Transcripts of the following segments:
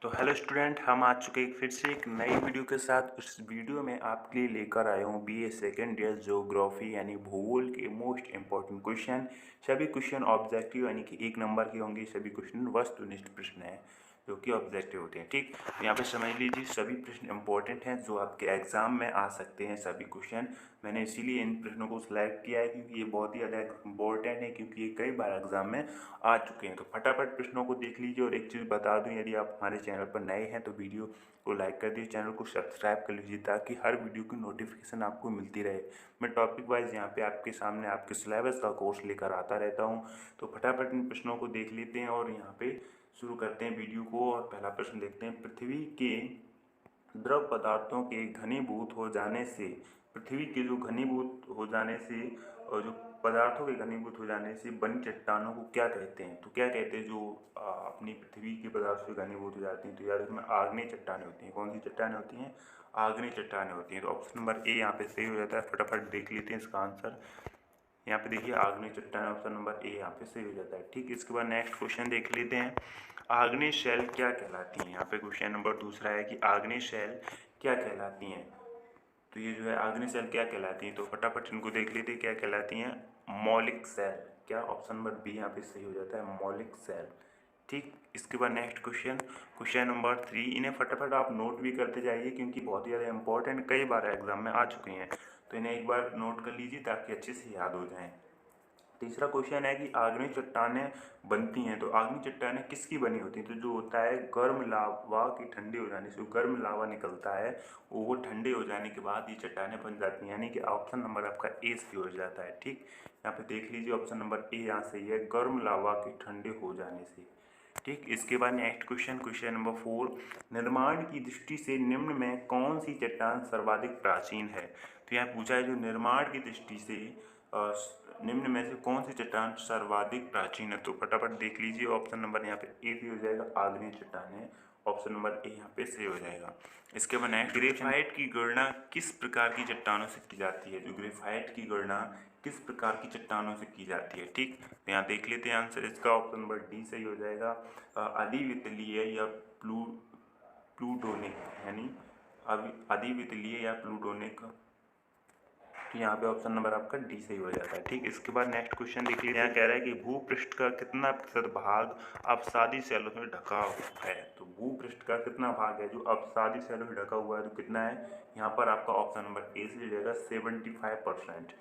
तो hello student, हम आ चुके हैं फिर से एक नई वीडियो के साथ। उस वीडियो में आपके लिए लेकर आया हूँ बीए सेकेंड ईयर ज्योग्राफी यानी भूगोल के मोस्ट इंपॉर्टेंट क्वेश्चन। सभी क्वेश्चन ऑब्जेक्टिव यानी कि 1 नंबर के होंगे। सभी क्वेश्चन वस्तुनिष्ठ प्रश्न हैं जो कि ऑब्जेक्टिव होते हैं। ठीक, यहाँ पे समझ लीजिए सभी प्रश्न इंपॉर्टेंट हैं जो आपके एग्जाम में आ सकते हैं। सभी क्वेश्चन मैंने इसीलिए इन प्रश्नों को सिलेक्ट किया है क्योंकि ये बहुत ही ज़्यादा इंपॉर्टेंट है, क्योंकि ये कई बार एग्जाम में आ चुके हैं। तो फटाफट प्रश्नों को देख लीजिए। और एक चीज़ बता दूं, यदि आप हमारे चैनल पर नए हैं तो वीडियो को लाइक कर दीजिए, चैनल को सब्सक्राइब कर लीजिए ताकि हर वीडियो की नोटिफिकेशन आपको मिलती रहे। मैं टॉपिक वाइज यहाँ पे आपके सामने आपके सिलेबस का कोर्स लेकर आता रहता हूँ। तो फटाफट इन प्रश्नों को देख लेते हैं और यहाँ पे शुरू करते हैं वीडियो को। और पहला प्रश्न देखते हैं। पृथ्वी के द्रव पदार्थों के घनीभूत हो जाने से, पृथ्वी के जो घनीभूत हो जाने से और जो पदार्थों के घनीभूत हो जाने से बनी चट्टानों को क्या कहते हैं? तो क्या कहते हैं जो अपनी पृथ्वी के पदार्थों से घनीभूत हो जाती हैं? तो याद रखना आग्नेय चट्टानें होती हैं। कौन सी चट्टानें होती हैं? आग्नेय चट्टानें होती हैं। तो ऑप्शन नंबर ए यहाँ पे सही हो जाता है। फटाफट देख लेते हैं इसका आंसर। यहाँ पे देखिए आग्नेय चट्टान, ऑप्शन नंबर ए यहाँ पे सही हो जाता है। ठीक, इसके बाद नेक्स्ट क्वेश्चन देख लेते हैं। आग्नेय शैल क्या कहलाती हैं? यहाँ पे क्वेश्चन नंबर दूसरा है कि आग्नेय शैल क्या कहलाती हैं? तो ये जो है आग्नेय शैल क्या कहलाती हैं? तो फटाफट इनको देख लेते हैं क्या कहलाती हैं। मौलिक शैल। क्या? ऑप्शन नंबर बी यहाँ पे सही हो जाता है, मौलिक शैल। ठीक, इसके बाद नेक्स्ट क्वेश्चन, क्वेश्चन नंबर 3। इन्हें फटाफट आप नोट भी करते जाइए क्योंकि बहुत ही ज़्यादा इंपॉर्टेंट कई बार एग्जाम में आ चुके हैं। तो इन्हें एक बार नोट कर लीजिए ताकि अच्छे से याद हो जाएं। तीसरा क्वेश्चन है कि आग्नेय चट्टानें बनती हैं, तो आग्नेय चट्टानें किसकी बनी होती हैं? तो जो होता है गर्म लावा की ठंडे हो जाने से, जो गर्म लावा निकलता है वो ठंडे हो जाने के बाद ये चट्टानें बन जाती हैं, यानी कि ऑप्शन नंबर आपका ए सही हो जाता है। ठीक, यहाँ पे देख लीजिए ऑप्शन नंबर ए यहाँ सही है, गर्म लावा के ठंडे हो जाने से। ठीक, इसके बाद नेक्स्ट क्वेश्चन, क्वेश्चन नंबर 4। निर्माण की दृष्टि से निम्न में कौन सी चट्टान सर्वाधिक प्राचीन है? तो यहाँ पूछा है जो निर्माण की दृष्टि से निम्न में से कौन सी चट्टान सर्वाधिक प्राचीन है? तो फटाफट देख लीजिए ऑप्शन नंबर यहाँ पे ए सही हो जाएगा, आग्नेय चट्टानें। ऑप्शन नंबर ए यहाँ पे सही हो जाएगा। इसके बाद नेक्स्ट, ग्रेफाइट की गणना किस प्रकार की चट्टानों से की जाती है? जो ग्रेफाइट की गणना किस प्रकार की चट्टानों से की जाती है? ठीक, तो यहाँ देख लेते हैं आंसर इसका, ऑप्शन नंबर डी सही हो जाएगा। अधिवितलीय या प्लूटोनिक, यानी अधिवितलीय या प्लूटोनिक। तो यहाँ पे ऑप्शन नंबर आपका डी सही हो जाता है। ठीक, इसके बाद नेक्स्ट क्वेश्चन देख लीजिए। यहाँ कह रहा है कि भूपृष्ठ का कितना प्रतिशत भाग अपसादी सेलों से ढका है? तो भूपृष्ठ का कितना भाग है जो अपसादी सेलों से ढका हुआ है? तो कितना है? यहाँ पर आपका ऑप्शन नंबर ए से हो जाएगा 75%।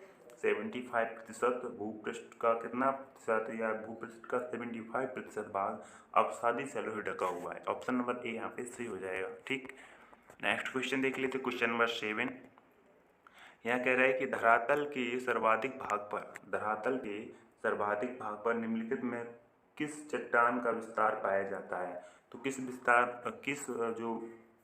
75% भूपृष्ठ का कितना प्रतिशत, या भूपृष्ठ का 75% भाग अपसादी सेलों से ढका हुआ है। ऑप्शन नंबर ए यहाँ पे सही हो जाएगा। ठीक, नेक्स्ट क्वेश्चन देख लेते, क्वेश्चन नंबर 7। यहाँ कह रहा है कि धरातल के सर्वाधिक भाग पर निम्नलिखित में किस चट्टान का विस्तार पाया जाता है? तो किस जो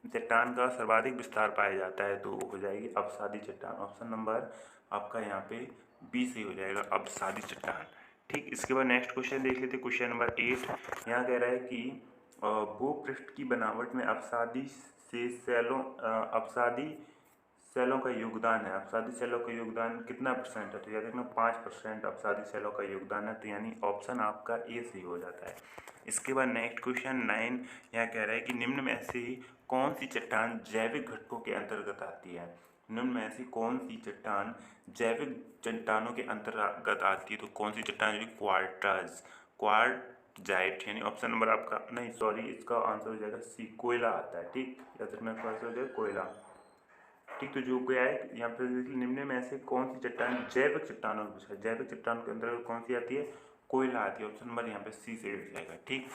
चट्टान का सर्वाधिक विस्तार पाया जाता है? तो हो जाएगी अवसादी चट्टान। ऑप्शन नंबर आपका यहाँ पे बी सही हो जाएगा, अवसादी चट्टान। ठीक, इसके बाद नेक्स्ट क्वेश्चन देख लेते, क्वेश्चन नंबर 8। यहाँ कह रहा है कि भूपृष्ठ की बनावट में अपसादी सेलों का योगदान है। अपसादी सेलों का योगदान कितना परसेंट है? तो याद रखना 5% अपसादी सेलों का योगदान है। तो यानी ऑप्शन आपका ए सही हो जाता है। इसके बाद नेक्स्ट क्वेश्चन 9। यहाँ कह रहा है कि निम्न में से कौन सी चट्टान जैविक घटकों के अंतर्गत आती है? निम्न में से कौन सी चट्टान जैविक चट्टानों के अंतर्गत आती है? तो कौन सी चट्टान? क्वार्टजाइट, यानी ऑप्शन नंबर आपका नहीं, सॉरी, इसका आंसर हो जाएगा सी, कोयला आता है। ठीक, याद रखना इसका आंसर हो जाएगा कोयला। ठीक, तो जो क्या है यहाँ पे निम्न में से कौन सी चट्टान जैविक चट्टानों में पूछा है? जैविक चट्टान के अंदर कौन सी आती है? कोयला आती है। ऑप्शन नंबर यहाँ पे सी से हो जाएगा। ठीक,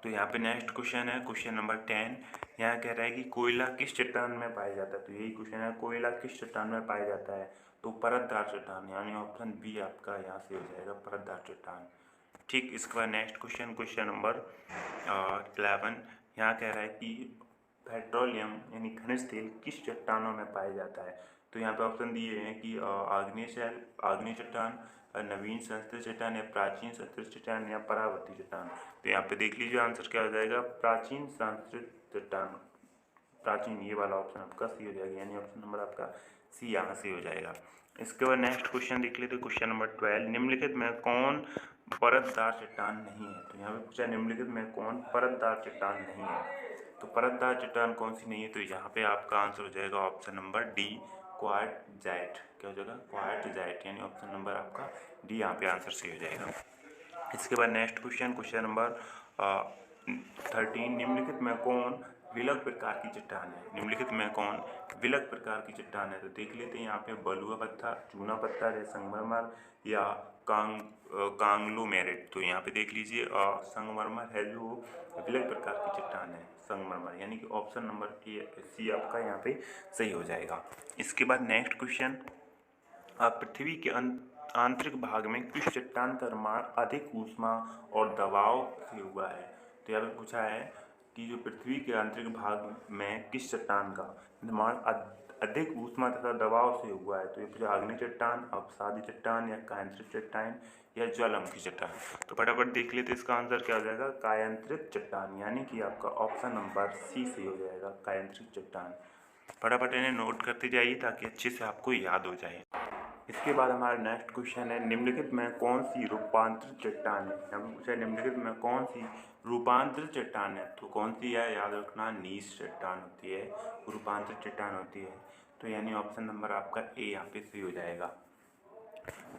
तो यहाँ पे नेक्स्ट क्वेश्चन है, क्वेश्चन नंबर 10। यहाँ कह रहा है कि कोयला किस चट्टान में पाया जाता है? तो यही क्वेश्चन है, कोयला किस चट्टान में पाया जाता है? तो परतदार चट्टान, यानी ऑप्शन बी आपका यहाँ से हो जाएगा, परतदार चट्टान। ठीक, इसके बाद नेक्स्ट क्वेश्चन, क्वेश्चन नंबर 11। यहाँ कह रहा है कि पेट्रोलियम यानी खनिज तेल किस चट्टानों में पाया जाता है? तो यहाँ पे ऑप्शन दिए हैं कि आग्नेय चट्टान, नवीन संस्कृत चट्टान, या प्राचीन संस्कृत चट्टान, या परावर्ती चट्टान। तो यहाँ पे देख लीजिए आंसर क्या हो जाएगा, प्राचीन संस्कृत चट्टान। प्राचीन, ये वाला ऑप्शन आपका सी हो जाएगा, यानी ऑप्शन नंबर आपका सी यहाँ से हो जाएगा। इसके बाद नेक्स्ट क्वेश्चन देख लेते, क्वेश्चन नंबर 12। निम्नलिखित में कौन परतदार चट्टान नहीं है। तो यहाँ पे पूछा निम्नलिखित में कौन परतदार चट्टान नहीं है। तो परतदार चट्टान कौन सी नहीं है, तो यहाँ पे आपका आंसर हो जाएगा ऑप्शन नंबर डी, क्वार्टजाइट। क्या हो जाएगा? क्वार्टजाइट, यानी ऑप्शन नंबर आपका डी यहाँ पे आंसर सही हो जाएगा। इसके बाद नेक्स्ट क्वेश्चन नंबर 13, निम्नलिखित में कौन विलग प्रकार की चट्टान है। निम्नलिखित में कौन विलग प्रकार की चट्टान है, तो देख लेते हैं यहाँ पे बलुआ पत्थर, चूना पत्थर है, संगमरमर या कांग्लोमेरेट। तो यहाँ पे देख लीजिए संगमरमर है जो विलग प्रकार की चट्टान है, संगमरमर, यानी कि ऑप्शन नंबर सी आपका यहाँ पे सही हो जाएगा। इसके बाद नेक्स्ट क्वेश्चन, पृथ्वी के आंतरिक भाग में किस चट्टान का निर्माण अधिक ऊष्मा और दबाव से हुआ है। तो यहाँ पे पूछा है कि जो पृथ्वी के आंतरिक भाग में किस चट्टान का निर्माण अधिक ऊष्मा तथा दबाव से हुआ है। तो ये पूछा आग्नेय चट्टान, अपसादी चट्टान या कायांतरित चट्टान या ज्वालामुखी चट्टान। तो फटाफट देख लेते इसका आंसर क्या हो जाएगा, कायांतरित चट्टान, यानी कि आपका ऑप्शन नंबर सी से हो जाएगा, कायांतरित चट्टान। फटाफट इन्हें नोट करते जाइए ताकि अच्छे से आपको याद हो जाए। इसके बाद हमारा नेक्स्ट क्वेश्चन है, निम्नलिखित में कौन सी रूपांतरित चट्टान है। यहाँ पे पूछा है निम्नलिखित में कौन सी रूपांतरित चट्टान है। तो कौन सी है, याद रखना नीच चट्टान होती है, रूपांतरित चट्टान होती है। तो यानी ऑप्शन नंबर आपका ए यहाँ पे सही हो जाएगा।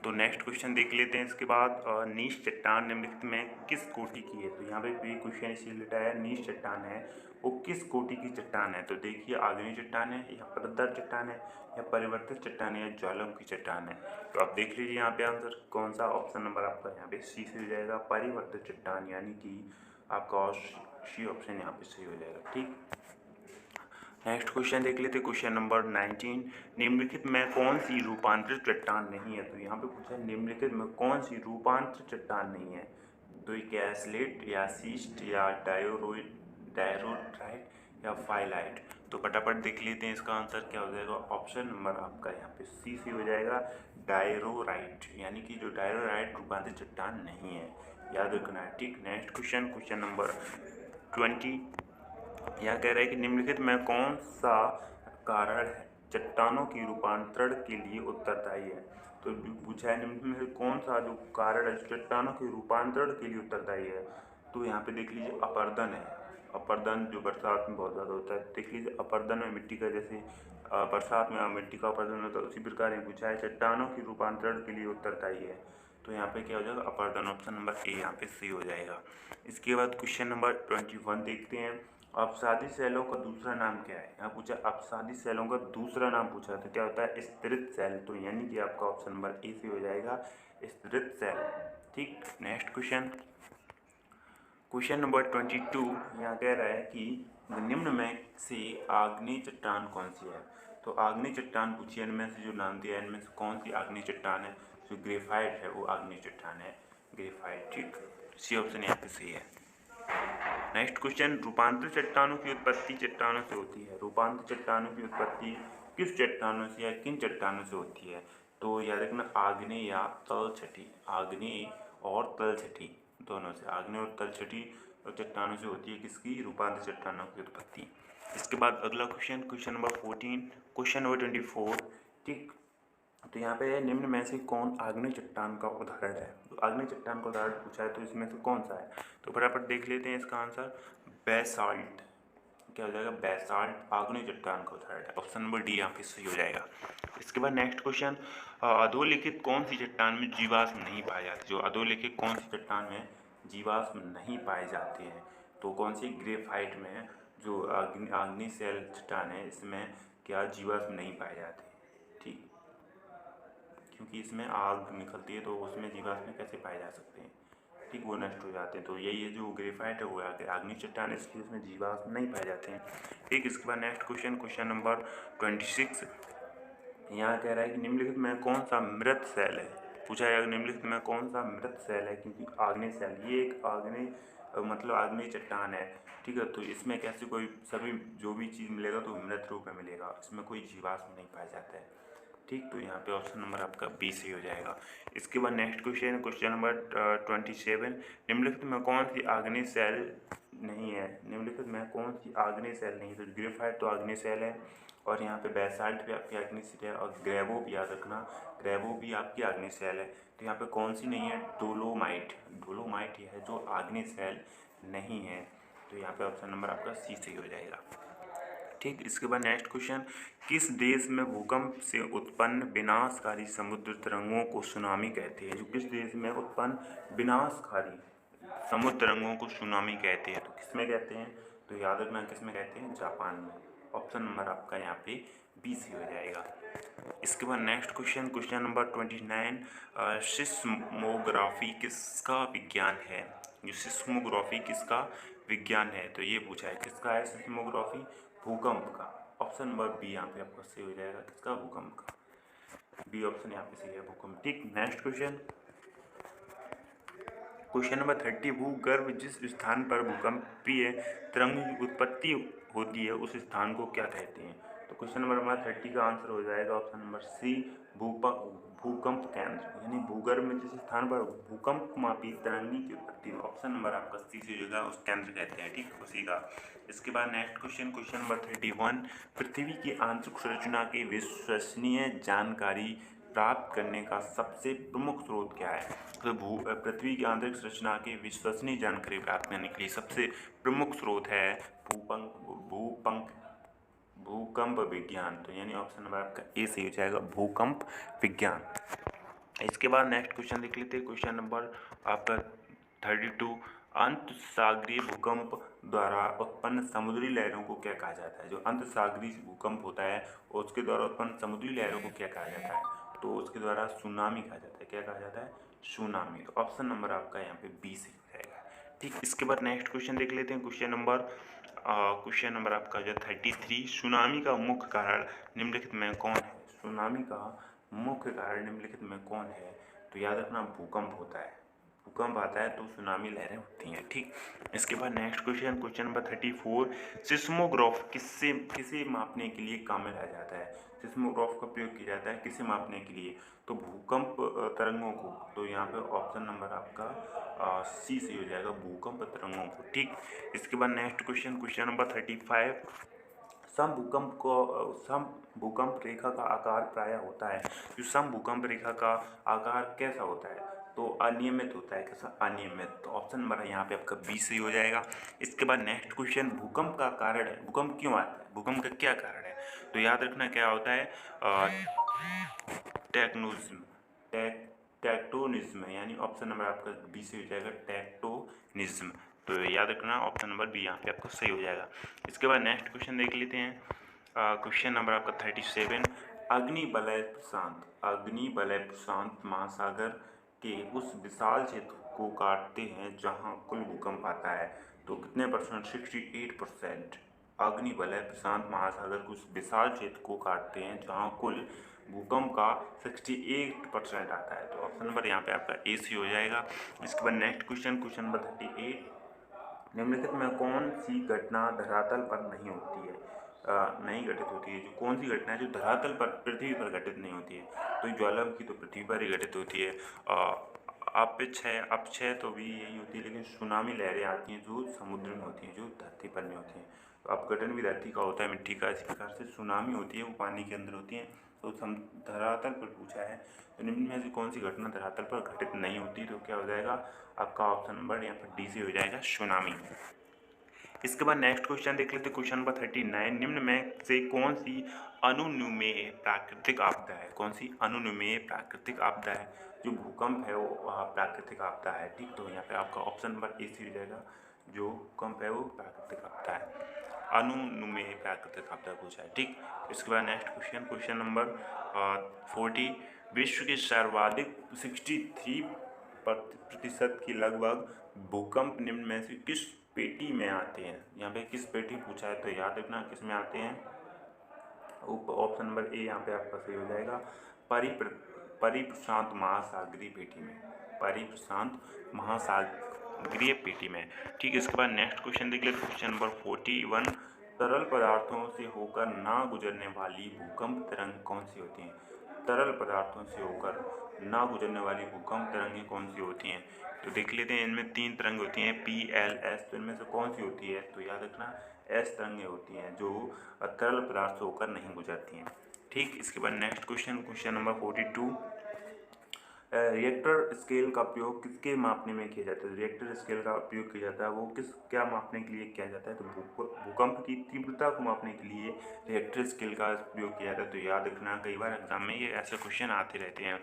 तो नेक्स्ट क्वेश्चन देख लेते हैं। इसके बाद नीच चट्टान निम्नलिखित में किस कोटि की है। तो यहाँ पे भी क्वेश्चन इसी रिलेटेड है, नीच चट्टान है वो किस कोटि की चट्टान है। तो देखिए आग्नेय चट्टान है या परतदार चट्टान है या परिवर्तित चट्टान है या ज्वालामुखी चट्टान है। तो आप देख लीजिए यहाँ पे आंसर कौन सा, ऑप्शन नंबर आपका यहाँ पे सी से हो जाएगा, परिवर्तित चट्टान, यानी कि आपका सी ऑप्शन यहाँ पे सही हो जाएगा। ठीक, नेक्स्ट क्वेश्चन देख लेते हैं। क्वेश्चन नंबर 19, निम्नलिखित में कौन सी रूपांतरित चट्टान नहीं है। तो यहाँ पे पूछा है निम्नलिखित में कौन सी रूपांतरित चट्टान नहीं है। तो ये क्या है, स्लेट या सीस्ट या डायरोटाइट या फाइलाइट। तो फटाफट देख लेते हैं इसका आंसर क्या हो जाएगा, ऑप्शन नंबर आपका यहाँ पे सी से हो जाएगा, डायरोराइट, यानी कि जो डायरोराइट रूपांतरित चट्टान नहीं है, याद रखना है। ठीक, नेक्स्ट क्वेश्चन नंबर 20, यह कह रहा है कि निम्नलिखित में कौन सा कारण है चट्टानों की रूपांतरण के लिए उत्तरदायी है। तो पूछा है निम्न में से कौन सा जो कारण है चट्टानों के रूपांतरण के लिए उत्तरदायी है। तो यहाँ पे देख लीजिए अपर्दन है, अपर्दन जो बरसात में बहुत ज़्यादा होता है। देख लीजिए अपर्दन में मिट्टी का, जैसे बरसात में मिट्टी का अपर्दन होता है, उसी प्रकार ये पूछा है चट्टानों की रूपांतरण के लिए उत्तरदायी है। तो यहाँ पे क्या हो जाएगा, अपर्दन, ऑप्शन नंबर ए यहाँ पे सही हो जाएगा। इसके बाद क्वेश्चन नंबर 21 देखते हैं, अपसादी सेलों का दूसरा नाम क्या है। यहाँ पूछा अपसादी सेलों का दूसरा नाम पूछा, तो क्या होता है, स्तरित सेल। तो यानी कि आपका ऑप्शन नंबर ए से हो जाएगा, स्तरित सेल। ठीक, नेक्स्ट क्वेश्चन नंबर 22, यहाँ कह रहा है कि निम्न में से आग्नेय चट्टान कौन सी है। तो आग्नेय चट्टान पूछिए, इनमें से जो नाम दिया है इनमें से कौन सी आग्नेय चट्टान है। जो ग्रेफाइट है वो आग्नेय चट्टान है, ग्रेफाइट। ठीक, सी ऑप्शन यहाँ पे सही है। नेक्स्ट क्वेश्चन, रूपांतरित चट्टानों की उत्पत्ति चट्टानों से होती है। रूपांतरित चट्टानों की उत्पत्ति किस चट्टानों से या किन चट्टानों से होती है। तो याद रखना आग्नेय या तलछटी, आग्नेय और तलछटी दोनों से, आग्नेय और तलछटी चट्टानों से होती है किसकी, रूपांतरित चट्टानों की उत्पत्ति। इसके बाद अगला क्वेश्चन नंबर 14, क्वेश्चन नंबर 24। ठीक, तो यहाँ पे निम्न में से कौन आग्नेय चट्टान का उदाहरण है। तो आग्नेय चट्टान का उदाहरण पूछा है, तो इसमें से कौन सा है। तो फटाफट देख लेते हैं इसका आंसर, बेसाल्ट। क्या हो जाएगा, बेसाल्ट आग्नेय चट्टान का उदाहरण है, ऑप्शन नंबर डी यहाँ पे सही हो जाएगा। इसके बाद नेक्स्ट क्वेश्चन, अधोलिखित कौन सी चट्टान में जीवाश्म नहीं पाए जाते। जो अधोलिखित कौन सी चट्टान में जीवाश्म नहीं पाए जाते हैं। तो कौन सी, ग्रेफाइट में जो आग्नेय सेल चट्टान है इसमें क्या जीवाश्म नहीं पाए जाते। ठीक, क्योंकि इसमें आग निकलती है तो उसमें जीवाश्म कैसे पाए जा सकते हैं। ठीक, वो नष्ट हो जाते हैं। तो यही है जो ग्रेफाइट है वो आग्नेय चट्टान है, इसलिए उसमें जीवाश्म नहीं पाए जाते हैं। ठीक, इसके बाद नेक्स्ट क्वेश्चन नंबर 26, यहाँ कह रहा है कि निम्नलिखित में कौन सा मृत सेल है। पूछा है निम्नलिखित में कौन सा मृत सेल है, क्योंकि आग्नेय सेल ये एक आग्नेय मतलब आग्नेय चट्टान है। ठीक है, तो इसमें कैसे कोई सभी जो भी चीज़ मिलेगा तो मृत रूप में मिलेगा, इसमें कोई जीवाश्म नहीं पाया जाता है। ठीक, तो यहाँ पे ऑप्शन नंबर आपका बी सही हो जाएगा। इसके बाद नेक्स्ट क्वेश्चन नंबर 27, निम्नलिखित में कौन सी आग्नेय सेल नहीं है। निम्नलिखित में कौन सी आग्नेय सेल नहीं है। तो ग्रेफाइट तो आग्नेय सेल है, और यहाँ पे बेसाल्ट भी आपकी आग्नेयशिला है, और ग्रेवो भी याद रखना, ग्रेवो भी आपकी आग्नेयशिला है। तो यहाँ पे कौन सी नहीं है? डोलोमाइट, डोलोमाइट यह है जो आग्नेयशिला नहीं है। तो यहाँ पे ऑप्शन नंबर आपका सी सही हो जाएगा। ठीक, इसके बाद नेक्स्ट क्वेश्चन, किस देश में भूकंप से उत्पन्न विनाशकारी समुद्र तरंगों को सुनामी कहते हैं? जो किस देश में उत्पन्न विनाशकारी समुद्र तरंगों को सुनामी कहते हैं, तो किस में कहते हैं? तो याद रखना किस में कहते हैं? जापान में। ऑप्शन नंबर आपका यहाँ पे बी सी हो जाएगा। इसके बाद next question, question number 29, seismography किसका विज्ञान है? जो सिस्मोग्राफी किसका विज्ञान है, तो ये पूछा है किसका है सिस्मोग्राफी? भूकंप का। ऑप्शन नंबर बी यहाँ पे आपका सही हो जाएगा, किसका? भूकंप का। बी ऑप्शन यहाँ पे सही है, भूकंप। ठीक, नेक्स्ट क्वेश्चन, क्वेश्चन नंबर 30, भूगर्भ जिस स्थान पर भूकंपीय तरंग की उत्पत्ति होती है उस स्थान को क्या कहते हैं? तो क्वेश्चन नंबर हमारा 30 का आंसर हो जाएगा ऑप्शन नंबर सी, भूकंप केंद्र, यानी भूगर्भ में जिस स्थान पर भूकंप मापी तरंगी की उत्पत्ति हो, ऑप्शन नंबर आपका सी से होगा, उस केंद्र कहते हैं। ठीक, उसी का। इसके बाद नेक्स्ट क्वेश्चन, क्वेश्चन नंबर 31, पृथ्वी की आंतरिक संरचना की विश्वसनीय जानकारी प्राप्त करने का सबसे प्रमुख स्रोत क्या है? तो पृथ्वी की आंतरिक संरचना की विश्वसनीय जानकारी प्राप्त करने के लिए सबसे प्रमुख स्रोत है भूकंप विज्ञान। तो यानी ऑप्शन नंबर आपका ए सही हो जाएगा, भूकंप विज्ञान। इसके बाद नेक्स्ट क्वेश्चन देख लेते हैं, क्वेश्चन नंबर आपका 32, अंत सागरीय भूकंप द्वारा उत्पन्न समुद्री लहरों को क्या कहा जाता है? जो अंत सागरीय भूकंप होता है उसके द्वारा उत्पन्न समुद्री लहरों को क्या कहा जाता है? तो उसके द्वारा सुनामी कहा जाता है। क्या कहा जाता है? सुनामी। तो ऑप्शन नंबर आपका यहाँ पे बी से हो जाएगा। ठीक, इसके बाद नेक्स्ट क्वेश्चन देख लेते हैं, क्वेश्चन नंबर आपका जो 33, सुनामी का मुख्य कारण निम्नलिखित में कौन है? सुनामी का मुख्य कारण निम्नलिखित में कौन है? तो याद रखना भूकंप होता है, भूकंप आता है तो सुनामी लहरें होती हैं। ठीक, इसके बाद next question, question number 34, seismograph किसे मापने के लिए काम में लाया जाता है? सिस्मोग्राफ का प्रयोग किया जाता है किसे मापने के लिए? तो भूकंप तरंगों को। तो यहाँ पे ऑप्शन नंबर आपका सी से हो जाएगा, भूकंप तरंगों को। ठीक, इसके बाद नेक्स्ट क्वेश्चन, क्वेश्चन नंबर 35, सम भूकंप रेखा का आकार प्रायः होता है। जो सम भूकंप रेखा का आकार कैसा होता है? तो अनियमित होता है। कैसा? अनियमित। तो ऑप्शन नंबर यहाँ पे आपका बी सही हो जाएगा। इसके बाद नेक्स्ट क्वेश्चन, भूकंप का कारण है, भूकंप क्यों आता है? भूकंप का क्या कारण है? तो याद रखना क्या होता है? टेक्टोनिज्म, यानी ऑप्शन नंबर आपका बी से हो जाएगा, टेक्टोनिज्म। तो याद रखना ऑप्शन नंबर बी यहाँ पे आपको सही हो जाएगा। इसके बाद नेक्स्ट क्वेश्चन देख लेते हैं, क्वेश्चन नंबर आपका 37, अग्निवलय प्रशांत महासागर के उस विशाल क्षेत्र को काटते हैं जहां कुल भूकंप आता है। तो कितने परसेंट? 68%। अग्निवलय प्रशांत महासागर के उस विशाल क्षेत्र को काटते हैं जहां कुल भूकंप का 68% आता है। तो ऑप्शन नंबर यहाँ पे आपका ए सी हो जाएगा। इसके बाद नेक्स्ट क्वेश्चन, क्वेश्चन नंबर 38, निम्नलिखित में कौन सी घटना धरातल पर नहीं होती है? नहीं घटित होती है। जो कौन सी घटना है जो धरातल पर, पृथ्वी पर घटित नहीं होती है? तो ज्वालामुखी तो पृथ्वी पर ही घटित होती है। अपक्षय तो भी यही होती है, लेकिन सुनामी लहरें आती हैं जो समुद्र में होती हैं, जो धरती पर नहीं होती हैं। तो अपघटन भी धरती का होता है, मिट्टी का। इस प्रकार से सुनामी होती है वो पानी के अंदर होती है। तो धरातल पर पूछा है, तो निम्न में से कौन सी घटना धरातल पर घटित नहीं होती? तो क्या हो जाएगा आपका ऑप्शन नंबर यहाँ पर डी से हो जाएगा, सुनामी। इसके बाद नेक्स्ट क्वेश्चन देख लेते हैं, क्वेश्चन नंबर 39, निम्न में से कौन सी अनुमेय प्राकृतिक आपदा है? कौन सी अनुमेय प्राकृतिक आपदा है? जो भूकंप है वो प्राकृतिक आपदा है। ठीक, तो यहाँ पे आपका ऑप्शन नंबर ए सी हो जाएगा, जो भूकंप है वो प्राकृतिक आपदा है, अनुमेय प्राकृतिक आपदा पूछा है। ठीक, इसके बाद नेक्स्ट क्वेश्चन, क्वेश्चन नंबर 40, विश्व के सर्वाधिक 63% की लगभग भूकंप निम्न में से किस पेटी में आते हैं? यहाँ पे किस पेटी पूछा है, तो याद रखना किस में आते हैं। ऑप्शन नंबर ए यहाँ पे आपका सही हो जाएगा, परिप्रशांत महासागरीय पेटी में, परिप्रशांत महासागरीय पेटी में। ठीक, इसके बाद नेक्स्ट क्वेश्चन देख लेते हैं, क्वेश्चन नंबर 41, तरल पदार्थों से होकर ना गुजरने वाली भूकंप तरंग कौन सी होती हैं? तरल पदार्थों से होकर ना गुजरने वाली भूकंप तरंगें कौन सी होती हैं? तो देख लेते हैं, इनमें 3 तरंग होती हैं, PLS। तो इनमें से कौन सी होती है? तो याद रखना एस तरंगें होती हैं जो तरल पदार्थ से होकर नहीं गुजरती हैं। ठीक, इसके बाद next question number 42। Richter scale का उपयोग किसके मापने में किया जाता है? रिएक्टर स्केल का उपयोग किया जाता है वो क्या मापने के लिए किया जाता है? तो भूकंप की तीव्रता को मापने के लिए रिएक्टर स्केल का उपयोग किया जाता है। तो याद रखना, कई बार एग्जाम में ये ऐसे क्वेश्चन आते रहते हैं।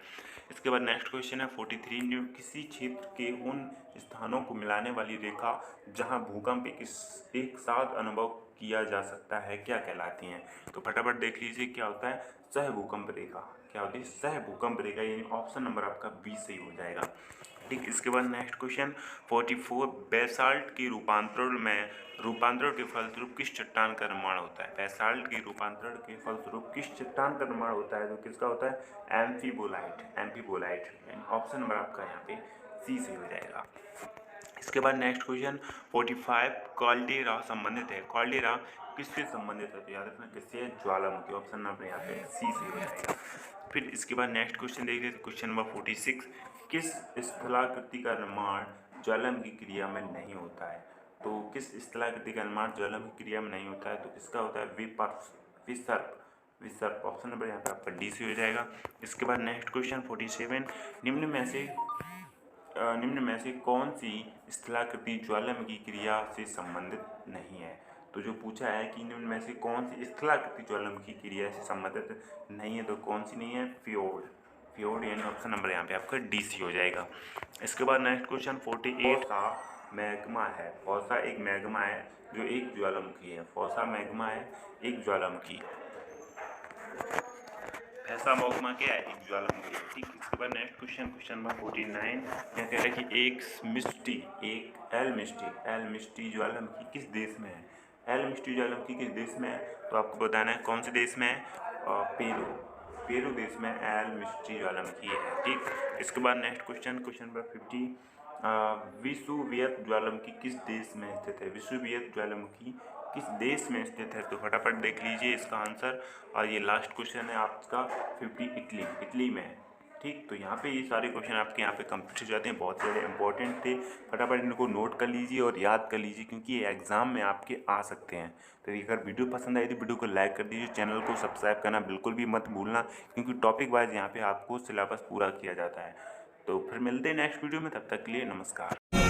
इसके बाद नेक्स्ट क्वेश्चन है 43। किसी क्षेत्र के उन स्थानों को मिलाने वाली रेखा जहाँ भूकंप एक साथ अनुभव किया जा सकता है क्या कहलाती हैं? तो फटाफट देख लीजिए क्या होता है, सह भूकंप रेखा। क्या होती है? सह भूकंप रेखा, यानी ऑप्शन नंबर आपका बी सही हो जाएगा। ठीक, इसके बाद नेक्स्ट क्वेश्चन 44। बेसाल्ट के रूपांतरण के फलस्वरूप किस चट्टान का निर्माण होता है? बेसाल्ट के रूपांतरण के फलस्वरूप किस चट्टान का निर्माण होता है? तो किसका होता है? एम्फीबोलाइट, यानी ऑप्शन नंबर आपका यहाँ पे सी सही हो जाएगा। इसके बाद नेक्स्ट क्वेश्चन 45। कॉल्डेरा संबंधित है, कॉल्डेरा किससे संबंधित है? तो याद रखना किससे है? ज्वालामुखी, ऑप्शन नंबर यहाँ पे सी से हो जाएगा। फिर इसके बाद नेक्स्ट क्वेश्चन देख लेते हैं, क्वेश्चन नंबर 46। किस स्थलाकृति का निर्माण ज्वालामुखी क्रिया में नहीं होता है? तो किस स्थलाकृति का निर्माण ज्वालामुखी क्रिया में नहीं होता है? तो किसका होता है? विसर्प, ऑप्शन नंबर यहाँ पे आपका डी से हो जाएगा। इसके बाद नेक्स्ट क्वेश्चन 47। निम्न में से कौन सी स्थलाकृति ज्वालामुखी क्रिया से संबंधित नहीं है? तो जो पूछा है कि निम्न में से कौन सी स्थलाकृति ज्वालामुखी क्रिया से संबंधित नहीं है, तो कौन सी नहीं है? फ्योर्ड, यानी ऑप्शन नंबर यहाँ पे आपका डी सी हो जाएगा। इसके बाद नेक्स्ट क्वेश्चन 48 का मैग्मा है। फॉसा एक मैग्मा है जो एक ज्वालामुखी है। फॉसा मैग्मा है एक ज्वालामुखी। ऐसा मैग्मा क्या है? एक ज्वालामुखी। ठीक, इसके बाद नेक्स्ट क्वेश्चन नंबर 49। क्या कह रहा है कि एल मिस्टी ज्वालामुखी किस देश में है? एल मिस्टी ज्वालामुखी किस देश में है? तो आपको बताना है कौन से देश में है? पेरू देश में एल मिस्टी ज्वालामुखी है। ठीक, इसके बाद नेक्स्ट क्वेश्चन नंबर 50। विषुववृत्त ज्वालामुखी किस देश में स्थित है? विषुववृत्त ज्वालामुखी किस देश में स्थित है? तो फटाफट देख लीजिए इसका आंसर। और ये लास्ट क्वेश्चन है आपका 50, इटली में है। ठीक, तो यहाँ पे ये सारे क्वेश्चन आपके यहाँ पे कंप्लीट हो जाते हैं, बहुत ज़्यादा इंपॉर्टेंट थे। फटाफट इनको नोट कर लीजिए और याद कर लीजिए, क्योंकि ये एग्जाम में आपके आ सकते हैं। तो अगर वीडियो पसंद आई तो वीडियो को लाइक कर दीजिए, चैनल को सब्सक्राइब करना बिल्कुल भी मत भूलना, क्योंकि टॉपिक वाइज यहाँ पे आपको सिलेबस पूरा किया जाता है। तो फिर मिलते हैं नेक्स्ट वीडियो में, तब तक के लिए नमस्कार।